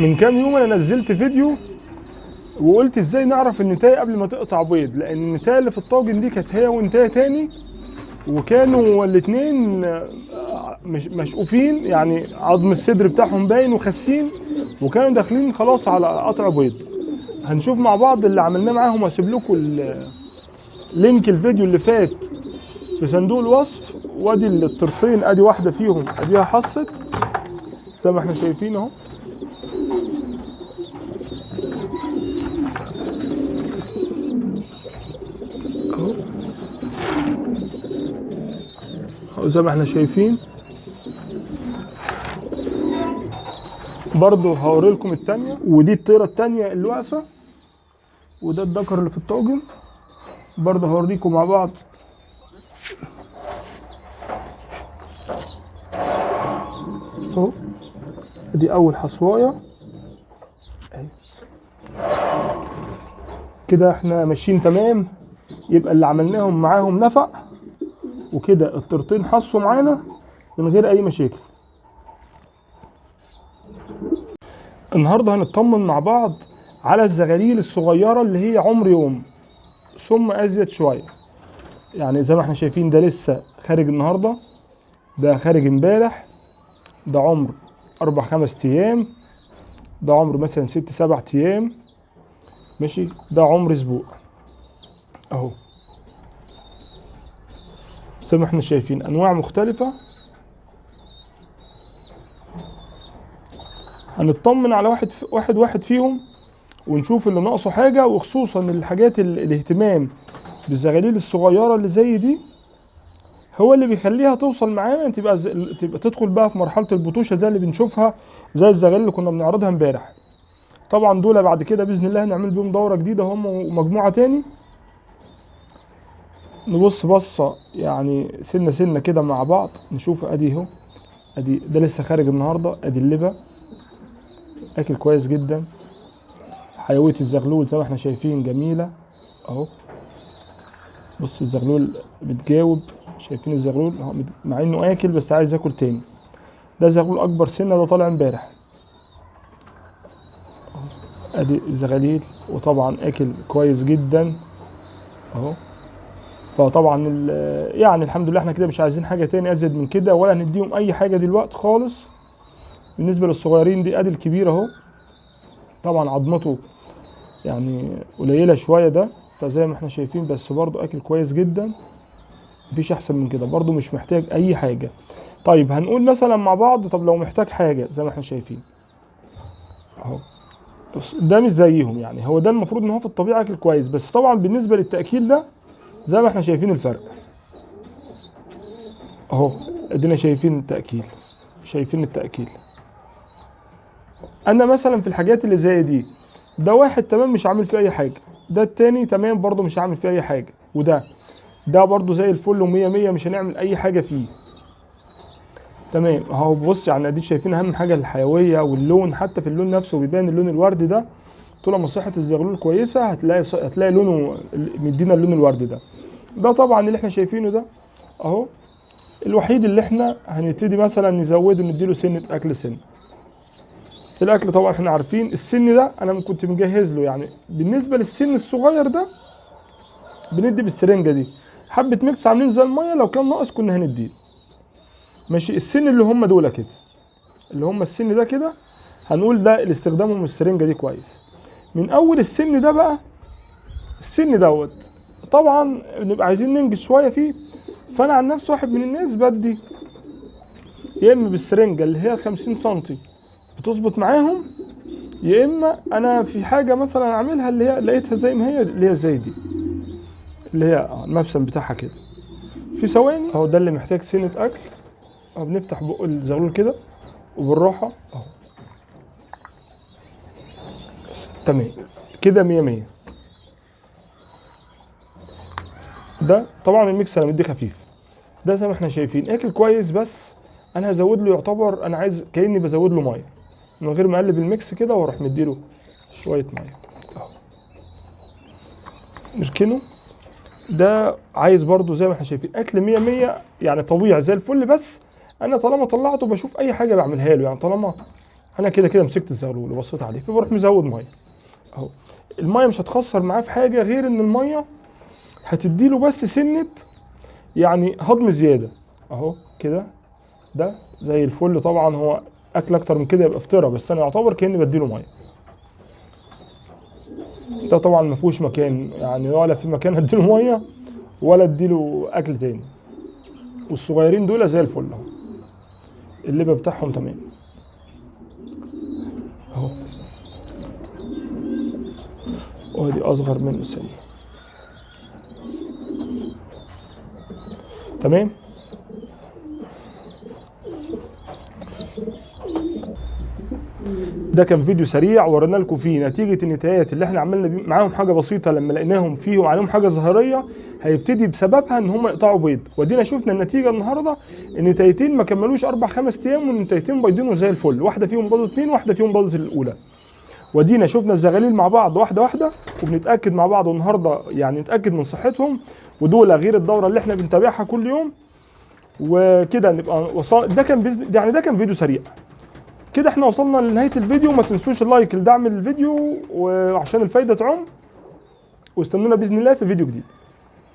من كام يوم انا نزلت فيديو وقلت ازاي نعرف النتاية قبل ما تقطع بيض، لان النتاية اللي في الطاجن دي كانت هي ونتاية تاني، وكانوا الاتنين مش مشقوفين، يعني عظم الصدر بتاعهم باين وخاسين، وكانوا داخلين خلاص على قطع بيض. هنشوف مع بعض اللي عملناه معاهم، هسيب لكم لينك الفيديو اللي فات في صندوق الوصف. وادي الطرفين، ادي واحده فيهم اديها حصت زي ما احنا شايفين اهو. اهو زي ما احنا شايفين. برضو هوري لكم التانية، ودي الطيرة التانية اللي واقفة، وده الذكر اللي في الطاجن. برضو هوريكم مع بعض. اهو دي اول حصوايه اهي كده. احنا ماشيين تمام، يبقى اللي عملناهم معاهم نفع، وكده الطيرتين حصوا معانا من غير اي مشاكل. النهارده هنطمن مع بعض على الزغاليل الصغيره اللي هي عمر يوم ثم ازيد شويه. يعني زي ما احنا شايفين ده لسه خارج النهارده، ده خارج امبارح، ده عمر 4-5 ايام، ده عمر مثلا 6-7 ايام، ماشي، ده عمر اسبوع اهو. زي ما احنا شايفين انواع مختلفه. هنطمن على واحد فيهم ونشوف اللي ناقصه حاجه، وخصوصا الحاجات الاهتمام بالزغاليل الصغيره اللي زي دي هو اللي بيخليها توصل معانا تبقى تدخل بقى في مرحله البطوشه زي اللي بنشوفها، زي الزغاليل اللي كنا بنعرضها امبارح. طبعا دول بعد كده باذن الله هنعمل بيهم دوره جديده هم ومجموعه تاني. نبص بصه يعني سنه سنه كده مع بعض، نشوف ادي اهو. ادي ده لسه خارج النهارده، ادي اللبه اكل كويس جدا. حيويه الزغلول زي ما احنا شايفين جميله اهو. بص الزغلول بتجاوب، شايفين الزغلول اهو مع انه اكل بس عايز ياكل تاني. ده زغلول اكبر سنه، ده طالع امبارح. ادي الزغاليل، وطبعا اكل كويس جدا اهو. فطبعا يعني الحمد لله احنا كده مش عايزين حاجه تاني ازيد من كده، ولا نديهم اي حاجه دلوقتي خالص. بالنسبه للصغيرين دي ادي الكبير اهو، طبعا عظمته يعني قليله شويه ده، فزي ما احنا شايفين بس برضو اكل كويس جدا، مفيش احسن من كده، برضو مش محتاج اي حاجه. طيب هنقول مثلا مع بعض، طب لو محتاج حاجه زي ما احنا شايفين اهو، ده مش زيهم، يعني هو ده المفروض ان هو في الطبيعه اكل كويس، بس طبعا بالنسبه للتاكيل ده زي ما احنا شايفين الفرق اهو. ادينا شايفين التاكيل، شايفين التاكيل. انا مثلا في الحاجات اللي زي دي، ده واحد تمام مش عامل فيه اي حاجه، ده التاني تمام برضو مش عامل فيه اي حاجه، ده برضو زي الفل ومية مية، مش هنعمل اي حاجه فيه تمام اهو. بص يعني اديك شايفين اهم حاجه الحيويه واللون، حتى في اللون نفسه بيبان اللون الوردي ده. طول ما صحه الزغلول كويسه هتلاقي لونه مدينا اللون الوردي ده. ده طبعا اللي احنا شايفينه ده اهو. الوحيد اللي احنا هنبتدي مثلا نزوده نديله سنه اكل سن. الاكل طبعا احنا عارفين السن ده انا كنت مجهز له، يعني بالنسبه للسن الصغير ده بندي بالسرنجه دي حبه ميكس عاملين زي الميه، لو كان ناقص كنا هنديه ماشي. السن اللي هم دول كده، اللي هم السن ده كده، هنقول ده الاستخدامهم السرنجه دي كويس. من اول السن ده بقى، السن دوت طبعا نبقى عايزين ننجز شويه فيه. فانا عن نفسي واحد من الناس بدي يا اما بالسرنجه اللي هي 50 سم بتظبط معاهم، يا اما انا في حاجه مثلا اعملها اللي هي لقيتها زي ما هي، اللي هي زي دي اللي هي المبسم بتاعها كده في ثواني اهو. ده اللي محتاج سنه اكل اهو. بنفتح بق الزغلول كده وبالراحه اهو، تمام كده مية مية. ده طبعا الميكس انا مديه خفيف، ده زي ما احنا شايفين اكل كويس، بس انا هزود له، يعتبر انا عايز كاني بزود له ميه من غير ما اقلب الميكس كده، واروح مديله شويه ميه اهو نركنه. ده عايز برضو زي ما احنا شايفين اكل مية مية، يعني طبيعي زي الفل، بس انا طالما طلعته بشوف اي حاجه بعملها له، يعني طالما انا كده كده مسكت الزغلول وبصيت عليه فبروح مزود ميه اهو. الميه مش هتخسر معاه في حاجه غير ان الميه هتديله بس سنه يعني هضم زياده اهو كده. ده زي الفل. طبعا هو اكل اكتر من كده يبقى فطره، بس انا يعتبر كاني بديله ميه. ده طبعا ما فيهوش مكان، يعني ولا في مكان اديله ميه ولا اديله اكل تاني. والصغيرين دول زي الفل اهو، اللبن بتاعهم تمام اهو. وادي اصغر من السن تمام. ده كان فيديو سريع ورينا لكم فيه نتيجه النتايات اللي احنا عملنا معاهم حاجه بسيطه. لما لقيناهم فيهم عليهم حاجه ظاهريه هيبتدي بسببها ان هم يقطعوا بيض، ودينا شفنا النتيجه النهارده. النتايتين ما كملوش 4-5 ايام والنتايتين بيضينهم زي الفل، واحده فيهم بيضت 2 واحده فيهم بيضت الاولى. ودينا شفنا الزغاليل مع بعض واحده واحده وبنتاكد مع بعض النهارده، يعني نتاكد من صحتهم. ودول غير الدوره اللي احنا بنتابعها كل يوم. وكده نبقى وصل. ده كان يعني ده كان فيديو سريع كده. احنا وصلنا لنهايه الفيديو. ما تنسوش اللايك لدعم الفيديو وعشان الفايده تعم، واستنونا باذن الله في فيديو جديد.